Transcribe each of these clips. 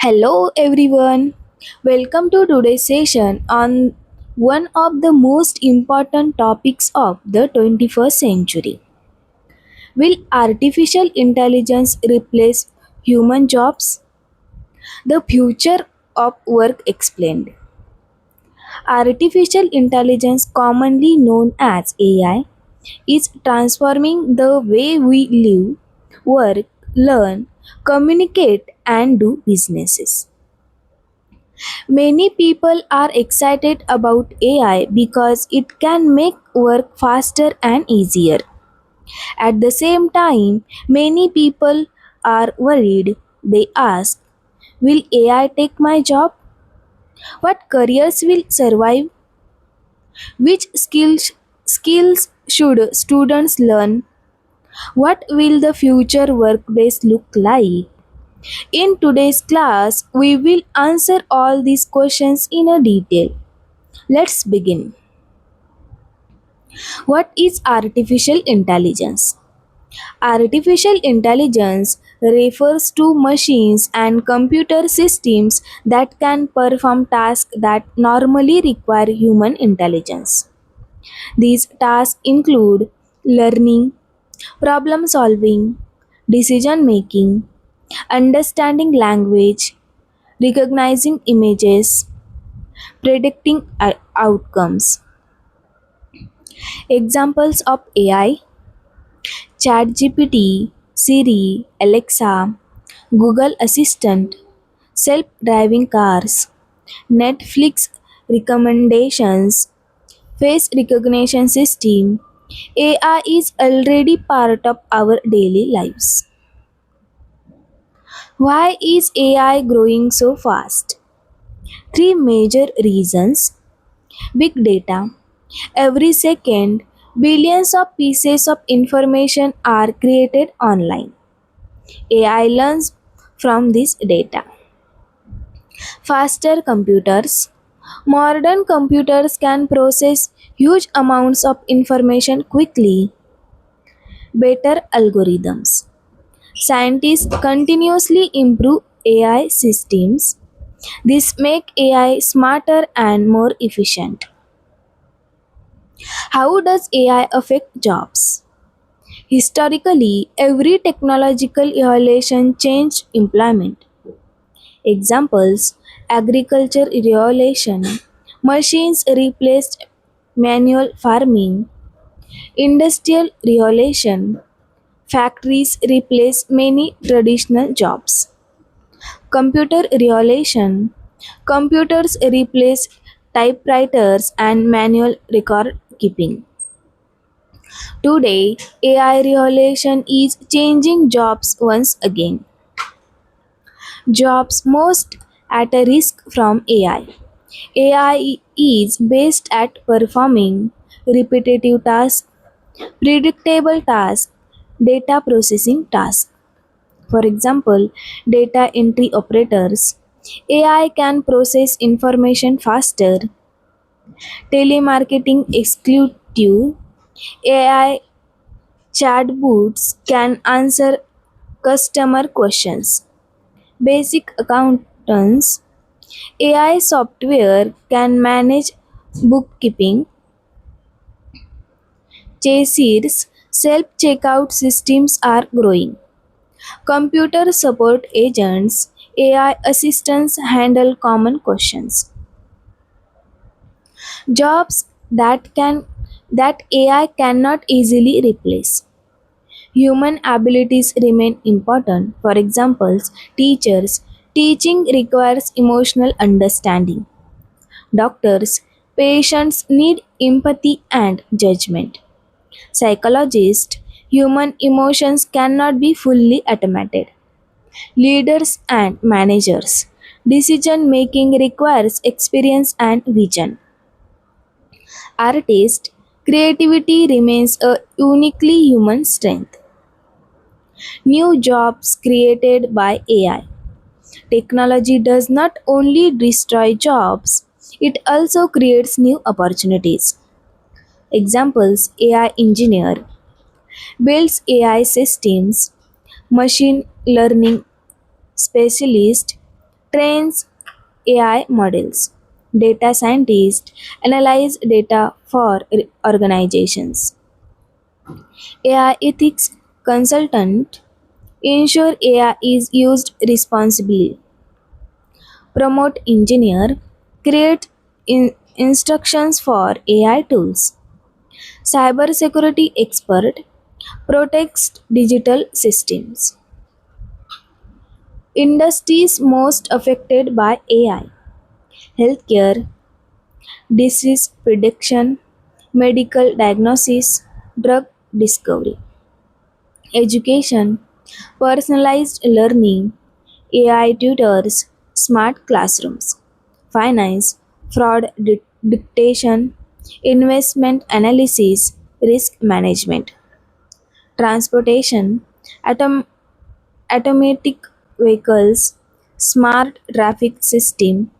Hello everyone. Welcome to today's session on one of the most important topics of the 21st century. Will artificial intelligence replace human jobs? The future of work explained. Artificial intelligence, commonly known as AI, is transforming the way we live, work, learn, communicate, and do businesses. Many people are excited about AI because it can make work faster and easier. At the same time, many people are worried. They ask, will AI take my job? What careers will survive? Which skills should students learn? What will the future workplace look like? In today's class, we will answer all these questions in a detail. Let's begin. What is artificial intelligence? Artificial intelligence refers to machines and computer systems that can perform tasks that normally require human intelligence. These tasks include learning, problem solving, decision making, understanding language, recognizing images, predicting outcomes. Examples of AI: ChatGPT, Siri, Alexa, Google Assistant, self driving cars, Netflix recommendations, face recognition system. AI is already part of our daily lives. Why is AI growing so fast? Three major reasons: big data. Every second, billions of pieces of information are created online. AI learns from this data. Faster computers. Modern computers can process huge amounts of information quickly. Better algorithms. Scientists continuously improve AI systems. This make AI smarter and more efficient. How does AI affect jobs? Historically, every technological evolution changed employment. Examples: agriculture revolution, machines replaced manual farming; industrial revolution, factories replaced many traditional jobs; computer revolution, computers replaced typewriters and manual record keeping. Today, AI revolution is changing jobs once again. Jobs most at a risk from AI. AI is based at performing repetitive tasks, predictable tasks, data processing tasks. For example, data entry operators. AI can process information faster. Telemarketing executive. AI chatbots can answer customer questions. Basic accountants. AI software can manage bookkeeping. Chassis self checkout systems are growing. Computer support agents, AI assistants handle common questions. Jobs that AI cannot easily replace. Human abilities remain important. For example, teachers. Teaching requires emotional understanding. Doctors. Patients need empathy and judgment. Psychologists. Human emotions cannot be fully automated. Leaders and managers. Decision making requires experience and vision. Artist. Creativity remains a uniquely human strength. New jobs created by AI. Technology does not only destroy jobs, it also creates new opportunities. Examples: AI engineer builds AI systems, machine learning specialist trains AI models. Data scientists analyze data for organizations. AI ethics consultant ensure AI is used responsibly. Promote engineer create instructions for AI tools. Cybersecurity expert protects digital systems. Industries most affected by AI: healthcare, disease prediction, medical diagnosis, drug discovery. Education, personalized learning, AI tutors, smart classrooms. Finance, fraud detection, investment analysis, risk management. Transportation, atom, automatic vehicles, smart traffic system.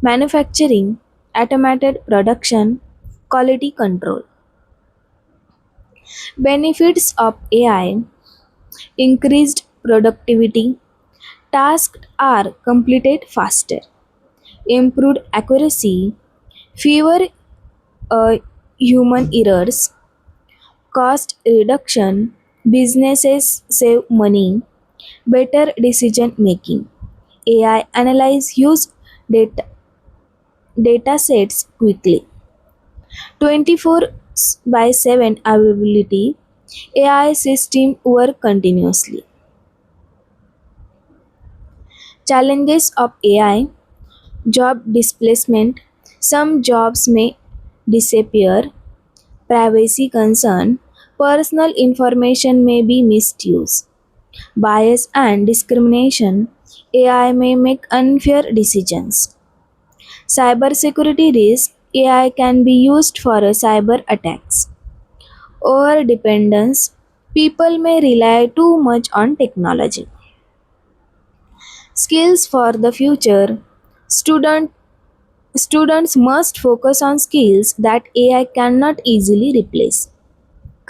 Manufacturing, automated production, quality control. Benefits of AI: increased productivity, tasks are completed faster, improved accuracy, fewer uh, human errors, cost reduction, businesses save money, better decision making. AI analyze huge data, data sets quickly. 24 by 7 availability, AI system work continuously. Challenges of AI: job displacement, some jobs may disappear, privacy concern, personal information may be misused, bias and discrimination, AI may make unfair decisions. Cybersecurity risk: AI can be used for cyber attacks. Over dependence, people may rely too much on technology. Skills for the future: Student, students must focus on skills that AI cannot easily replace.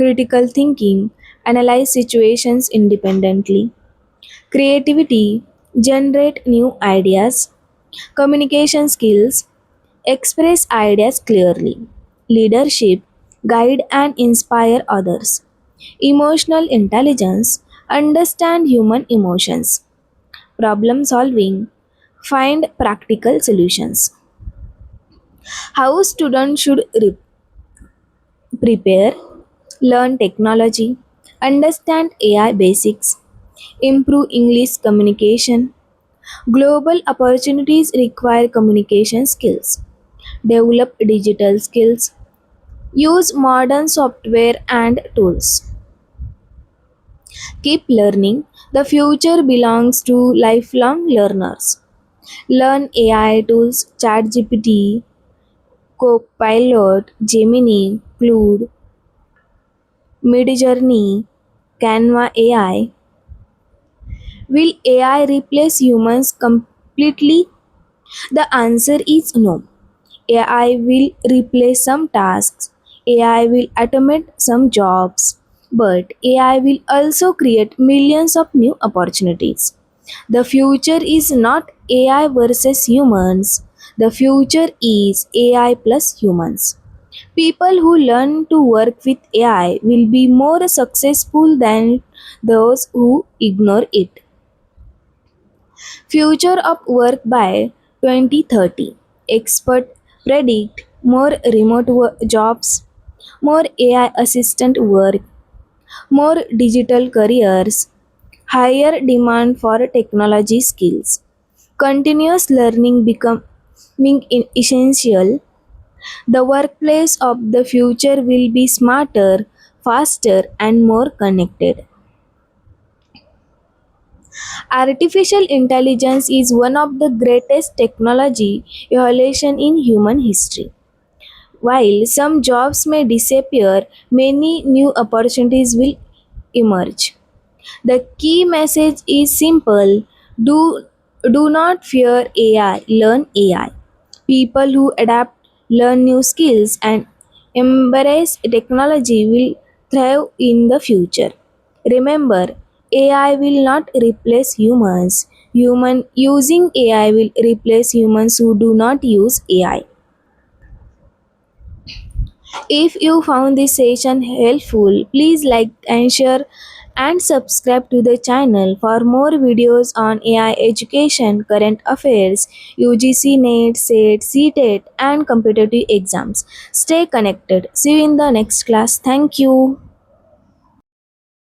Critical thinking, analyze situations independently. Creativity, generate new ideas. Communication skills, express ideas clearly. Leadership, guide and inspire others. Emotional intelligence, understand human emotions. Problem solving, find practical solutions. How students should prepare: learn technology, understand AI basics, improve English communication. Global opportunities require communication skills. Develop digital skills. Use modern software and tools. Keep learning. The future belongs to lifelong learners. Learn AI tools: ChatGPT, Copilot, Gemini, Claude, Midjourney, Canva AI. Will AI replace humans completely? The answer is no. AI will replace some tasks, AI will automate some jobs, but AI will also create millions of new opportunities. The future is not AI versus humans, the future is AI plus humans. People who learn to work with AI will be more successful than those who ignore it. Future of work by 2030. Expert predict more remote jobs, more AI assistant work, more digital careers, higher demand for technology skills. Continuous learning becoming essential. The workplace of the future will be smarter, faster, and more connected. Artificial intelligence is one of the greatest technology evolution in human history. While some jobs may disappear, many new opportunities will emerge. The key message is simple: do, do not fear AI, learn AI. People who adapt, learn new skills, and embrace technology will thrive in the future. Remember, AI will not replace humans, Human using AI will replace humans who do not use AI. If you found this session helpful, please like and share and subscribe to the channel for more videos on AI education, current affairs, UGC NET, SET, CTET and competitive exams. Stay connected. See you in the next class. Thank you.